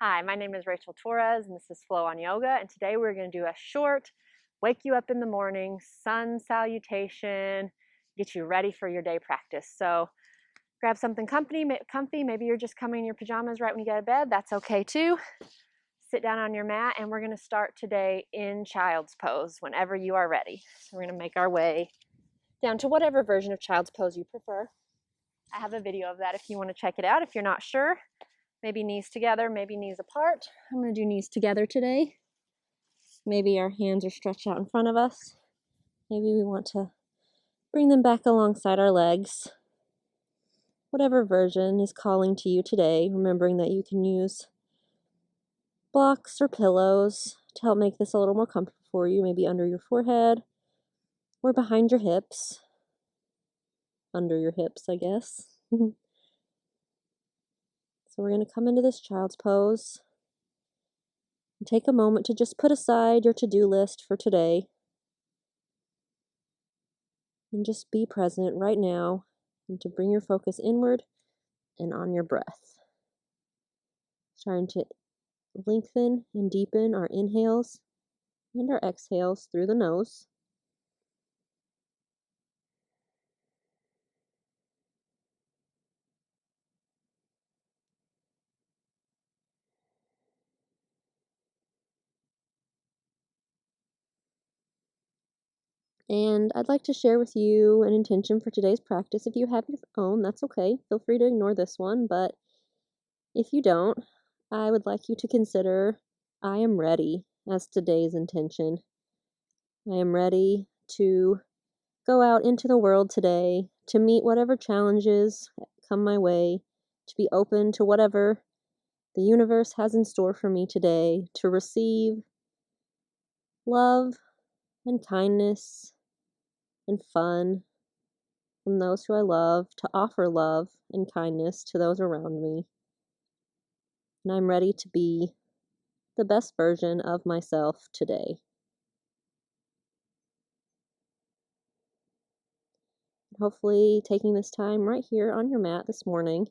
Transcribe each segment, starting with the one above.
Hi, my name is Rachel Torres and this is Flow on Yoga, and today we're going to do a short wake you up in the morning sun salutation, get you ready for your day practice. So grab something comfy, maybe you're just coming in your pajamas right when you get out of bed, that's okay too. Sit down on your mat and we're going to start today in child's pose whenever you are ready. So we're going to make our way down to whatever version of child's pose you prefer. I have a video of that if you want to check it out if you're not sure. Maybe knees together, maybe knees apart. I'm going to do knees together today. Maybe our hands are stretched out in front of us. Maybe we want to bring them back alongside our legs. Whatever version is calling to you today, remembering that you can use blocks or pillows to help make this a little more comfortable for you, maybe under your forehead or behind your hips. Under your hips, I guess. So we're going to come into this child's pose and take a moment to just put aside your to-do list for today and just be present right now and to bring your focus inward and on your breath. Trying to lengthen and deepen our inhales and our exhales through the nose. And I'd like to share with you an intention for today's practice. If you have your own, that's okay. Feel free to ignore this one, but if you don't, I would like you to consider I am ready as today's intention. I am ready to go out into the world today, to meet whatever challenges come my way, to be open to whatever the universe has in store for me today, to receive love and kindness and fun from those who I love, to offer love and kindness to those around me. And I'm ready to be the best version of myself today. Hopefully, taking this time right here on your mat this morning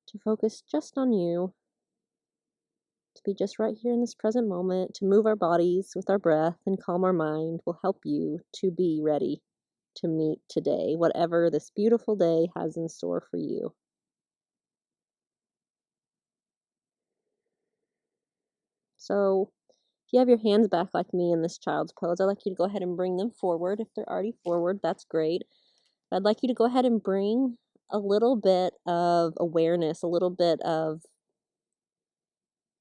to focus just on you, to be just right here in this present moment, to move our bodies with our breath and calm our mind will help you to be ready to meet today, whatever this beautiful day has in store for you. So, if you have your hands back like me in this child's pose, I'd like you to go ahead and bring them forward. If they're already forward, that's great. I'd like you to go ahead and bring a little bit of awareness, a little bit of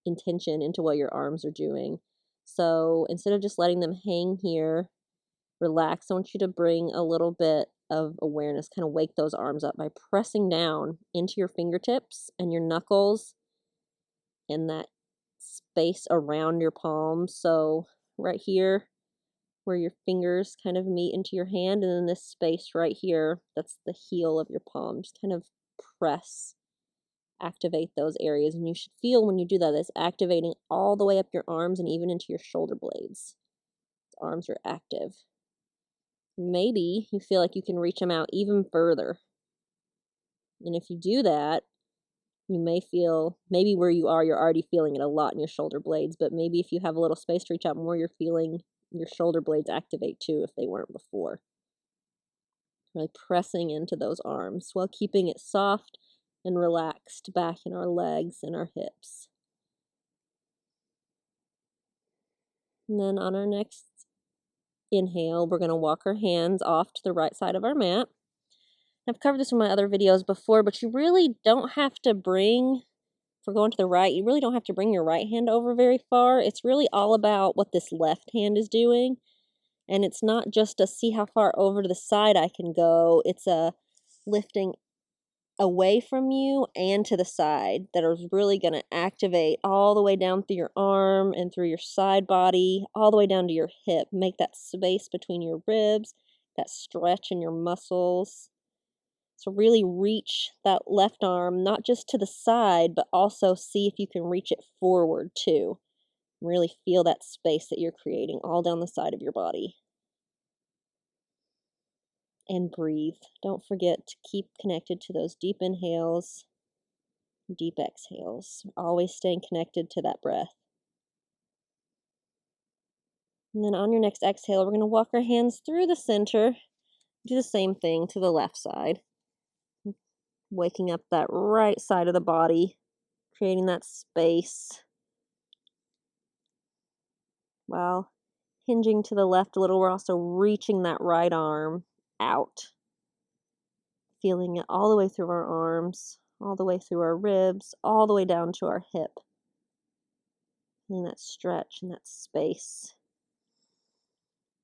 intention into what your arms are doing. So instead of just letting them hang here, relax, I want you to bring a little bit of awareness, kind of wake those arms up by pressing down into your fingertips and your knuckles and that space around your palms. So right here where your fingers kind of meet into your hand, and then this space right here, that's the heel of your palm. Just kind of press, activate those areas, and you should feel when you do that, it's activating all the way up your arms and even into your shoulder blades. The arms are active. Maybe you feel like you can reach them out even further. And if you do that, you may feel, maybe where you are, you're already feeling it a lot in your shoulder blades, but maybe if you have a little space to reach out more, you're feeling your shoulder blades activate too if they weren't before. Really pressing into those arms while keeping it soft and relaxed back in our legs and our hips. And then on our next inhale, we're going to walk our hands off to the right side of our mat. I've covered this in my other videos before, but you really don't have to bring, if we're going to the right, you really don't have to bring your right hand over very far. It's really all about what this left hand is doing. And it's not just to see how far over to the side I can go. It's a lifting away from you and to the side that is really going to activate all the way down through your arm and through your side body, all the way down to your hip. Make that space between your ribs, that stretch in your muscles. So really reach that left arm, not just to the side, but also see if you can reach it forward too. Really feel that space that you're creating all down the side of your body. And breathe. Don't forget to keep connected to those deep inhales Deep exhales, always staying connected to that breath. And then on your next exhale, we're going to walk our hands through the center. Do the same thing to the left side. Waking up that right side of the body, creating that space. While hinging to the left a little, we're also reaching that right arm out. Feeling it all the way through our arms, all the way through our ribs, all the way down to our hip. Feeling that stretch and that space.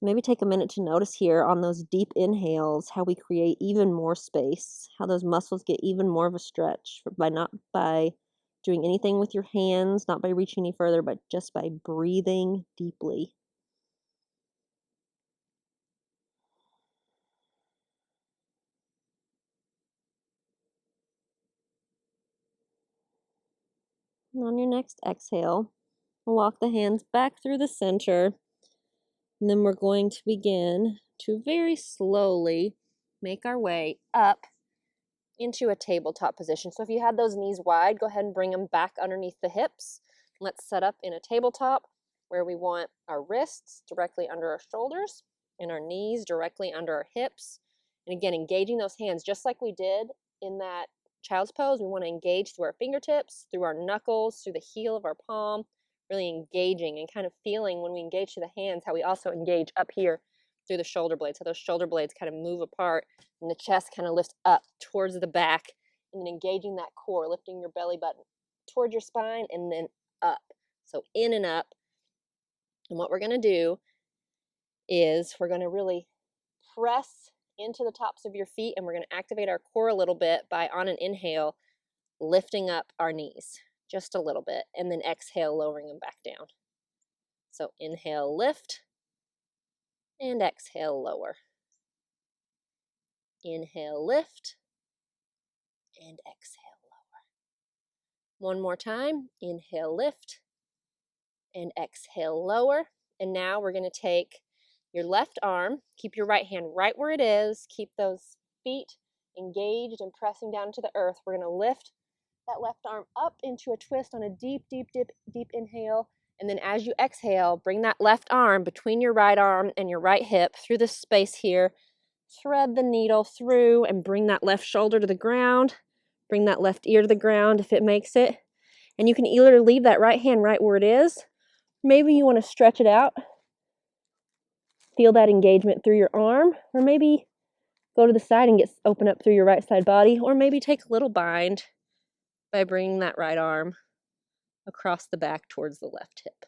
Maybe take a minute to notice here on those deep inhales how we create even more space, how those muscles get even more of a stretch not by doing anything with your hands, not by reaching any further, but just by breathing deeply. And on your next exhale, walk the hands back through the center. And then we're going to begin to very slowly make our way up into a tabletop position. So if you had those knees wide, go ahead and bring them back underneath the hips. Let's set up in a tabletop where we want our wrists directly under our shoulders and our knees directly under our hips. And again, engaging those hands just like we did in that child's pose. We want to engage through our fingertips, through our knuckles, through the heel of our palm, really engaging and kind of feeling when we engage to the hands how we also engage up here through the shoulder blades. So those shoulder blades kind of move apart and the chest kind of lifts up towards the back, and then engaging that core, lifting your belly button towards your spine and then up. So in and up. And what we're going to do is we're going to really press into the tops of your feet, and we're going to activate our core a little bit by, on an inhale, lifting up our knees just a little bit, and then exhale, lowering them back down. So inhale, lift, and exhale, lower. Inhale, lift, and exhale, lower. One more time. Inhale, lift, and exhale, lower. And now we're going to take your left arm, keep your right hand right where it is, keep those feet engaged and pressing down to the earth. We're going to lift that left arm up into a twist on a deep, deep, deep, deep inhale. And then as you exhale, bring that left arm between your right arm and your right hip through this space here. Thread the needle through and bring that left shoulder to the ground. Bring that left ear to the ground if it makes it. And you can either leave that right hand right where it is. Maybe you want to stretch it out. Feel that engagement through your arm. Or maybe go to the side and open up through your right side body. Or maybe take a little bind by bringing that right arm across the back towards the left hip.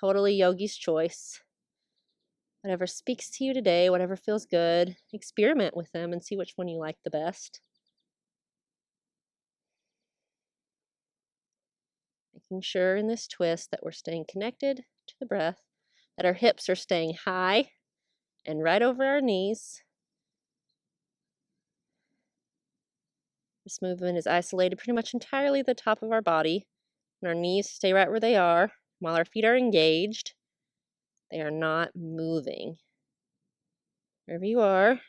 Totally yogi's choice. Whatever speaks to you today, whatever feels good, experiment with them and see which one you like the best. Making sure in this twist that we're staying connected to the breath, that our hips are staying high and right over our knees. This movement is isolated pretty much entirely the top of our body, and our knees stay right where they are while our feet are engaged. They are not moving. Wherever you are,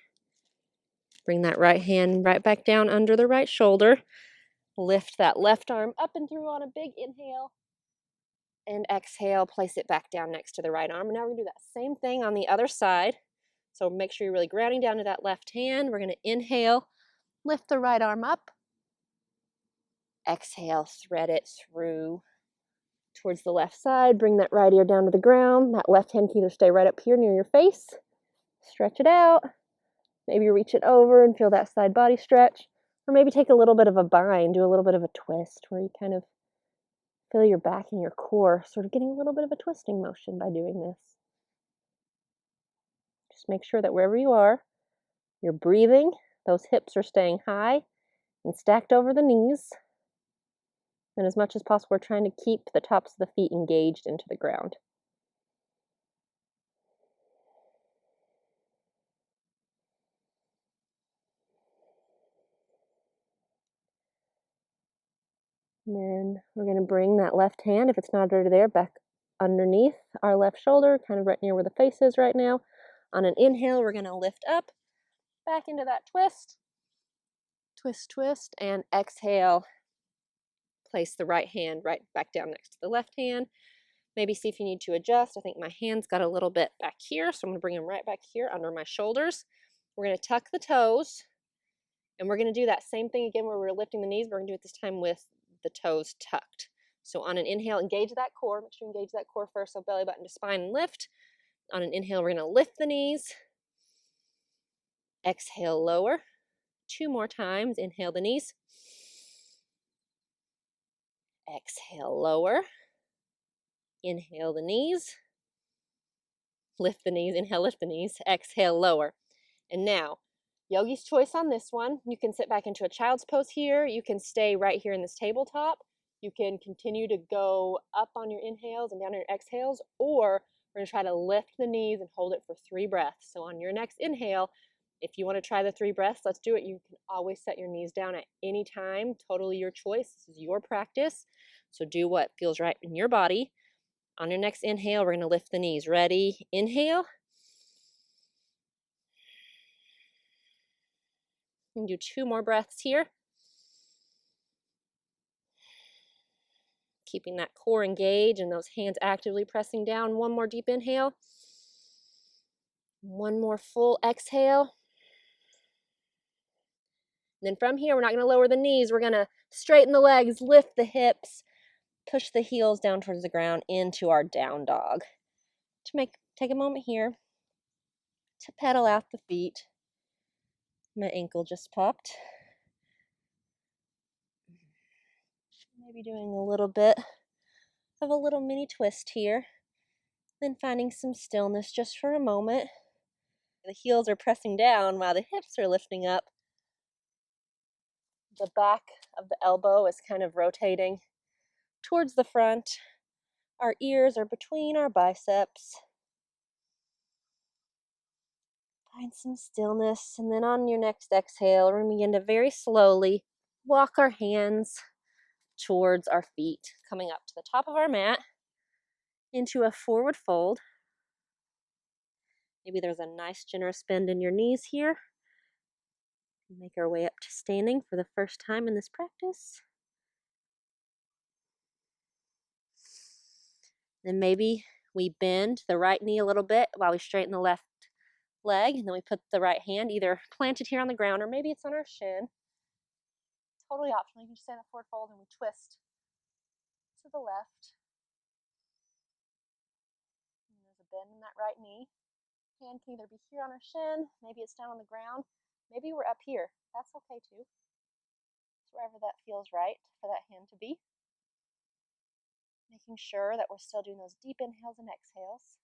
bring that right hand right back down under the right shoulder. Lift that left arm up and through on a big inhale. And exhale, place it back down next to the right arm. And now we're going to do that same thing on the other side. So make sure you're really grounding down to that left hand. We're going to inhale, lift the right arm up. Exhale, thread it through towards the left side. Bring that right ear down to the ground. That left hand can either stay right up here near your face. Stretch it out. Maybe reach it over and feel that side body stretch. Or maybe take a little bit of a bind, do a little bit of a twist where you kind of feel your back and your core sort of getting a little bit of a twisting motion by doing this. Just make sure that wherever you are, you're breathing. Those hips are staying high and stacked over the knees. And as much as possible, we're trying to keep the tops of the feet engaged into the ground. And then we're going to bring that left hand, if it's not already there, back underneath our left shoulder, kind of right near where the face is right now. On an inhale, we're going to lift up, back into that twist. Twist, twist, and exhale. Place the right hand right back down next to the left hand. Maybe see if you need to adjust. I think my hands got a little bit back here, so I'm going to bring them right back here under my shoulders. We're going to tuck the toes, and we're going to do that same thing again where we're lifting the knees. We're going to do it this time with the toes tucked. So on an inhale, engage that core. Make sure you engage that core first, so belly button to spine and lift. On an inhale, we're going to lift the knees. Exhale, lower. 2 more times. Inhale the knees. Exhale, lower. Inhale the knees. Lift the knees. Inhale, lift the knees. Exhale, lower. And now, yogi's choice on this one. You can sit back into a child's pose here. You can stay right here in this tabletop. You can continue to go up on your inhales and down on your exhales, or we're going to try to lift the knees and hold it for 3 breaths. So on your next inhale, if you want to try the 3 breaths, let's do it. You can always set your knees down at any time. Totally your choice. This is your practice. So do what feels right in your body. On your next inhale, we're going to lift the knees. Ready? Inhale. We can do 2 more breaths here. Keeping that core engaged and those hands actively pressing down. 1 more deep inhale. 1 more full exhale. And then from here, we're not going to lower the knees. We're going to straighten the legs, lift the hips, push the heels down towards the ground into our down dog. Take a moment here to pedal out the feet. My ankle just popped. Maybe doing a little bit of a little mini twist here. Then finding some stillness just for a moment. The heels are pressing down while the hips are lifting up. The back of the elbow is kind of rotating towards the front. Our ears are between our biceps. Find some stillness, and then on your next exhale, we're going to begin to very slowly walk our hands towards our feet, coming up to the top of our mat into a forward fold. Maybe there's a nice generous bend in your knees here. Make our way up to standing for the first time in this practice. Then maybe we bend the right knee a little bit while we straighten the left leg, and then we put the right hand either planted here on the ground or maybe it's on our shin. Totally optional. You can just stay in a forward fold and we twist to the left. And there's a bend in that right knee. Hand can either be here on our shin, maybe it's down on the ground, maybe we're up here. That's okay too. It's wherever that feels right for that hand to be. Making sure that we're still doing those deep inhales and exhales.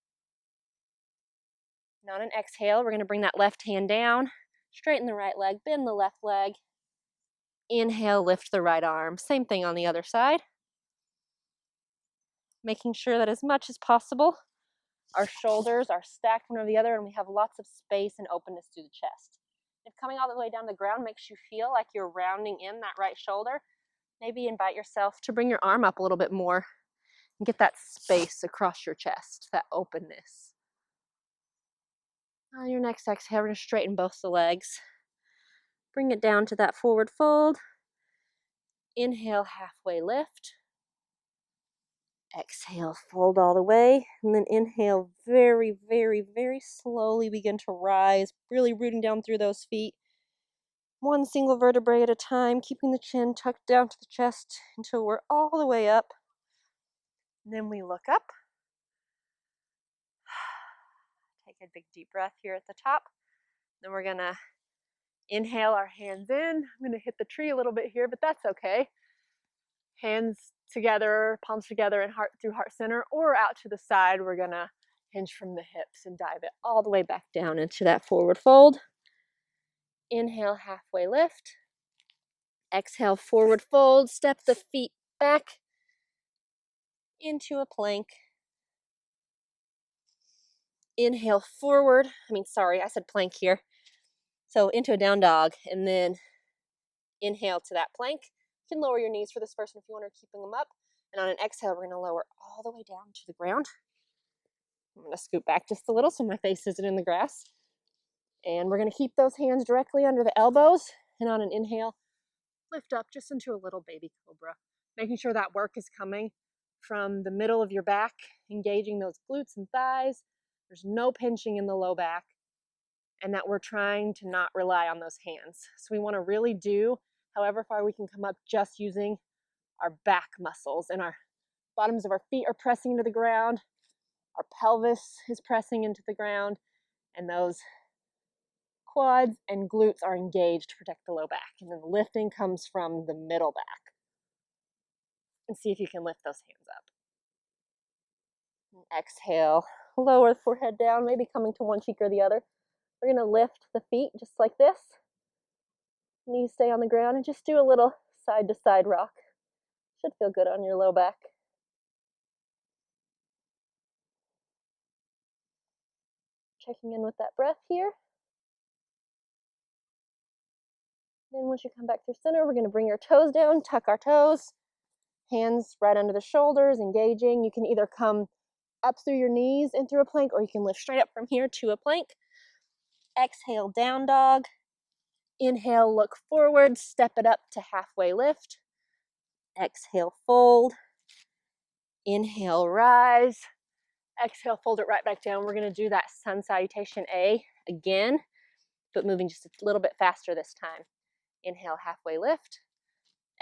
And on an exhale, we're going to bring that left hand down, straighten the right leg, bend the left leg. Inhale, lift the right arm. Same thing on the other side. Making sure that as much as possible, our shoulders are stacked one over the other and we have lots of space and openness through the chest. If coming all the way down the ground makes you feel like you're rounding in that right shoulder, maybe invite yourself to bring your arm up a little bit more and get that space across your chest, that openness. On your next exhale, we're going to straighten both the legs. Bring it down to that forward fold. Inhale, halfway lift. Exhale, fold all the way. And then inhale, very, very, very slowly begin to rise, really rooting down through those feet. 1 single vertebrae at a time, keeping the chin tucked down to the chest until we're all the way up. And then we look up. Take a big deep breath here at the top. Then we're going to inhale our hands in. I'm going to hit the tree a little bit here, but that's okay. Hands together, palms together, and heart through heart center, or out to the side. We're going to hinge from the hips and dive it all the way back down into that forward fold. Inhale, halfway lift. Exhale, forward fold. Step the feet back into a plank. Inhale, forward. I said plank here. So into a down dog, and then inhale to that plank. You can lower your knees for this first one if you want to, keeping them up. And on an exhale, we're going to lower all the way down to the ground. I'm going to scoot back just a little so my face isn't in the grass. And we're going to keep those hands directly under the elbows. And on an inhale, lift up just into a little baby cobra. making sure that work is coming from the middle of your back, engaging those glutes and thighs. There's no pinching in the low back, and that we're trying to not rely on those hands. So we want to really do however far we can come up just using our back muscles, and our bottoms of our feet are pressing into the ground, our pelvis is pressing into the ground, and those quads and glutes are engaged to protect the low back. And then the lifting comes from the middle back. And see if you can lift those hands up. And exhale, lower the forehead down, maybe coming to one cheek or the other. We're going to lift the feet just like this. Knees stay on the ground, and just do a little side to side rock. Should feel good on your low back. Checking in with that breath here. Then once you come back through center, we're going to bring our toes down, tuck our toes, hands right under the shoulders, engaging. You can either come up through your knees and through a plank, or you can lift straight up from here to a plank. Exhale, down dog. Inhale, look forward, step it up to halfway lift. Exhale, fold. Inhale, rise. Exhale, fold it right back down. We're going to do that sun salutation A again, but moving just a little bit faster this time. Inhale, halfway lift.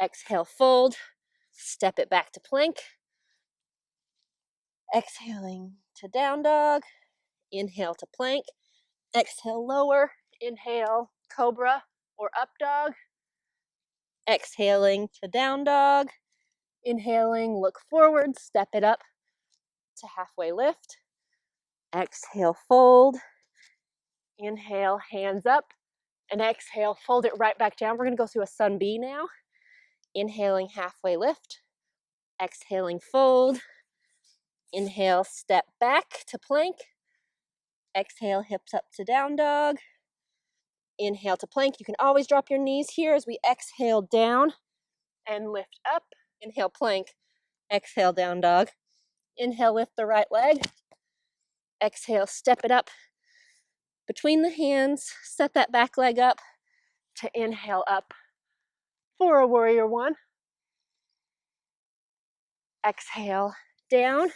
Exhale, fold. Step it back to plank. Exhaling to down dog. Inhale to plank. Exhale, lower. Inhale, cobra or up dog. Exhaling to down dog. Inhaling, look forward, step it up to halfway lift. Exhale, fold. Inhale, hands up. And exhale, fold it right back down. We're going to go through a sun B now. Inhaling, halfway lift. Exhaling, fold. Inhale, step back to plank. Exhale, hips up to down dog. Inhale to plank. You can always drop your knees here as we exhale down and lift up. Inhale, plank. Exhale, down dog. Inhale, lift the right leg. Exhale, step it up between the hands. Set that back leg up to inhale up for a warrior one. Exhale, down.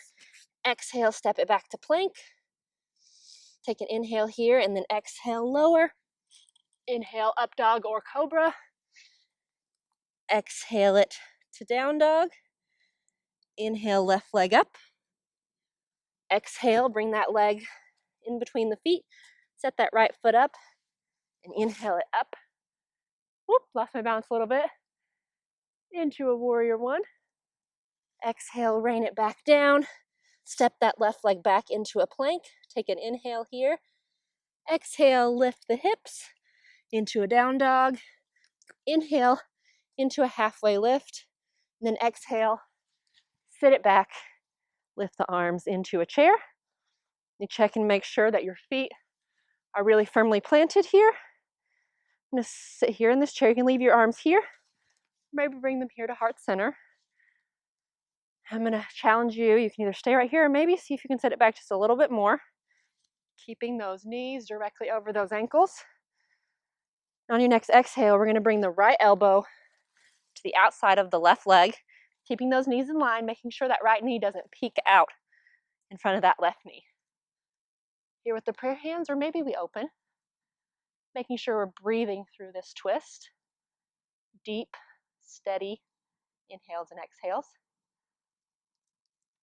Exhale, step it back to plank. Take an inhale here and then exhale, lower. Inhale, up dog or cobra. Exhale it to down dog. Inhale, left leg up. Exhale, bring that leg in between the feet. Set that right foot up and inhale it up. Whoop, lost my balance a little bit. Into a warrior one. Exhale, rain it back down. Step that left leg back into a plank. Take an inhale here. Exhale, lift the hips into a down dog. Inhale into a halfway lift. And then exhale, sit it back. Lift the arms into a chair. You check and make sure that your feet are really firmly planted here. I'm going to sit here in this chair. You can leave your arms here. Maybe bring them here to heart center. I'm going to challenge you. You can either stay right here or maybe see if you can set it back just a little bit more. Keeping those knees directly over those ankles. On your next exhale, we're going to bring the right elbow to the outside of the left leg. Keeping those knees in line, making sure that right knee doesn't peek out in front of that left knee. Here with the prayer hands, or maybe we open. Making sure we're breathing through this twist. Deep, steady inhales and exhales.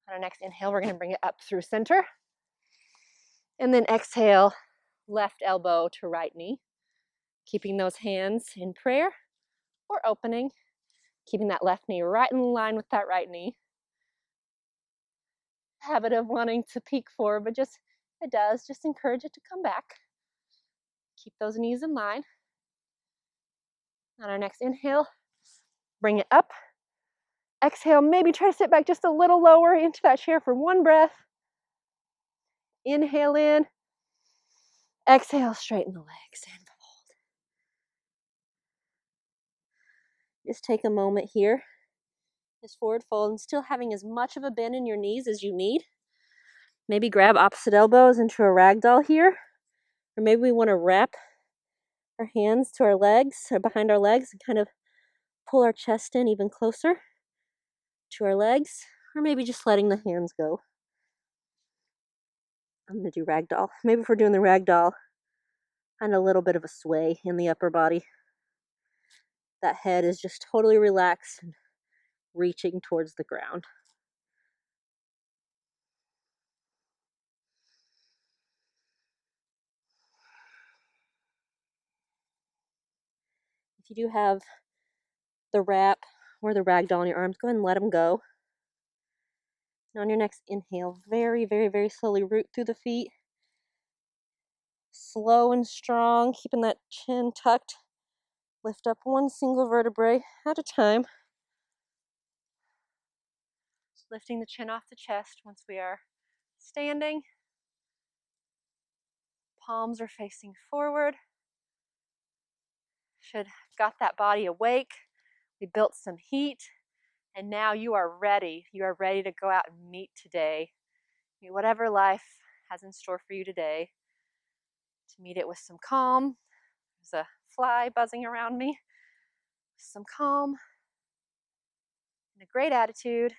On our next inhale, we're going to bring it up through center. And then exhale, left elbow to right knee. Keeping those hands in prayer or opening. Keeping that left knee right in line with that right knee. Habit of wanting to peek forward, but just it does. Just encourage it to come back. Keep those knees in line. On our next inhale, bring it up. Exhale, maybe try to sit back just a little lower into that chair for one breath. Inhale in. Exhale, straighten the legs and fold. Just take a moment here. Just forward fold and still having as much of a bend in your knees as you need. Maybe grab opposite elbows into a ragdoll here. Or maybe we want to wrap our hands to our legs or behind our legs and kind of pull our chest in even closer. to our legs, or maybe just letting the hands go. I'm going to do ragdoll. Maybe if we're doing the ragdoll, and a little bit of a sway in the upper body. That head is just totally relaxed and reaching towards the ground. If you do have the wrap or the ragdoll on your arms, go ahead and let them go. And on your next inhale, very, very, very slowly root through the feet. Slow and strong, keeping that chin tucked. Lift up one single vertebrae at a time. Lifting the chin off the chest once we are standing. Palms are facing forward. Should have got that body awake. We built some heat, and now you are ready. You are ready to go out and meet today. Meet whatever life has in store for you today. To meet it with some calm. There's a fly buzzing around me. Some calm and a great attitude.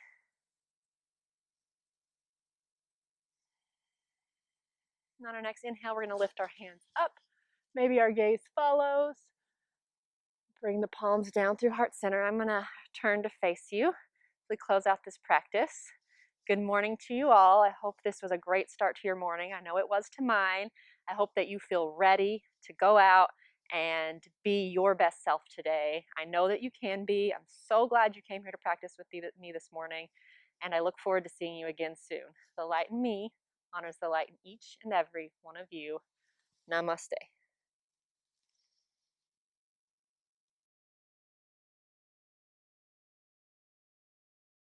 And on our next inhale, we're going to lift our hands up. Maybe our gaze follows. Bring the palms down through heart center. I'm going to turn to face you as we close out this practice. Good morning to you all. I hope this was a great start to your morning. I know it was to mine. I hope that you feel ready to go out and be your best self today. I know that you can be. I'm so glad you came here to practice with me this morning, and I look forward to seeing you again soon. The light in me honors the light in each and every one of you. Namaste.